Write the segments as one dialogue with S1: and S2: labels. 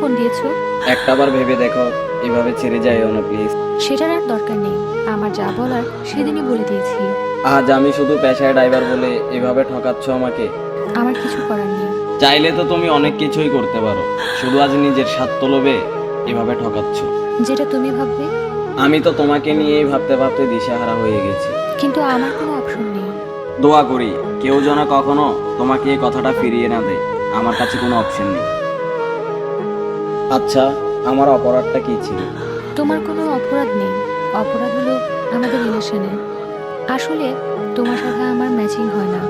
S1: Phone দিয়েছো?
S2: একটাবার ভেবে দেখো, এভাবে ছেড়ে যাইও না প্লিজ।
S1: সেটার আর দরকার নেই, আমার যা বলার সেদিনই বলে দিয়েছি।
S2: আজ আমি শুধু পেশায় ড্রাইভার বলে এভাবে ঠকাচ্ছ আমাকে।
S1: আমার কিছু করার নেই।
S2: চাইলে তো তুমি অনেক কিছুই করতে পারো, শুধু আজ নিজের স্বার্থ লোভে এভাবে ঠকাচ্ছ।
S1: যেটা তুমি ভাববে।
S2: আমি তো তোমাকে নিয়েই ভাবতে ভাবতে দিশেহারা হয়ে গেছি।
S1: কিন্তু আমার কোনো অপশন নেই।
S2: দোয়া করি কেউ যেন কখনো তোমাকে এই কথাটা ফিরিয়ে না দেয়। আমার কাছে কোনো অপশন নেই। আচ্ছা, আমার অপরাধটা কি ছিল?
S1: তোমার কোনো অপরাধ নেই। অপরাধ হলো আমাদের রিলেশনে। আসলে তোমার সাথে আমার ম্যাচিং হয় না।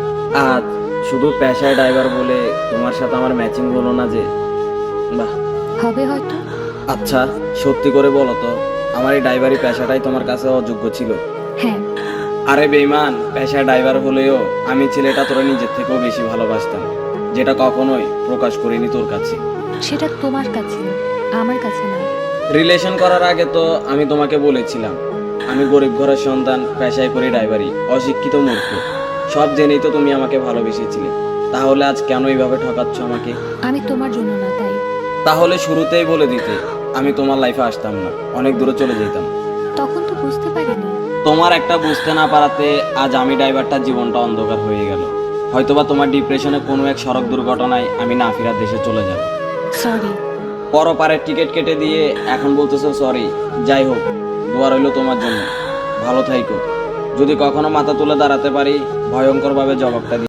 S2: আজ শুধু পেশায় ড্রাইভার বলে তোমার সাথে আমার ম্যাচিং হলো না যে। বাহ।
S1: হবে হয়তো।
S2: আচ্ছা, সত্যি করে বলো তো, আমার এই ড্রাইভারি পেশাটাই তোমার কাছে অযোগ্য ছিল?
S1: হ্যাঁ।
S2: আরে বেঈমান, পেশায় ড্রাইভার হলেও আমি ছেলেটা তোরা নিজের থেকেও বেশি ভালোবাসতাম, যেটা কখনোই প্রকাশ করিনি তোর কাছে।
S1: সেটা তোমার কাছে, আমার কাছে না।
S2: রিলেশন করার আগে তো আমি তোমাকে বলেছিলাম আমি গরিব ঘরের সন্তান, পেশায় করি ড্রাইভারি, অশিক্ষিত মূর্খ। সব জেনেই তো তুমি আমাকে ভালোবেসেছিলে। তাহলে আজ কেন এইভাবে ঠকাচ্ছ আমাকে?
S1: আমি তোমার জন্য না, তাই।
S2: তাহলে শুরুতেই বলে দিতে, আমি তোমার লাইফে আসতাম না, অনেক দূরে চলে যেতাম।
S1: তখন তো বুঝতে পারিনি।
S2: তোমার একটা বুঝতে না পারাতে আজ আমি ড্রাইভারটার জীবনটা অন্ধকার হয়ে গেল। হয়তোবা তোমার ডিপ্রেশনে কোনো এক সড়ক দুর্ঘটনায় আমি না ফেরার দেশে চলে যাব।
S1: সরি।
S2: পরপারের টিকিট কেটে দিয়ে এখন বলতেছো সরি। যাই হোক, দোয়া রইল তোমার জন্য। ভালো থাইকো। যদি কখনো মাথা তুলে দাঁড়াতে পারি, ভয়ঙ্করভাবে জবাবটা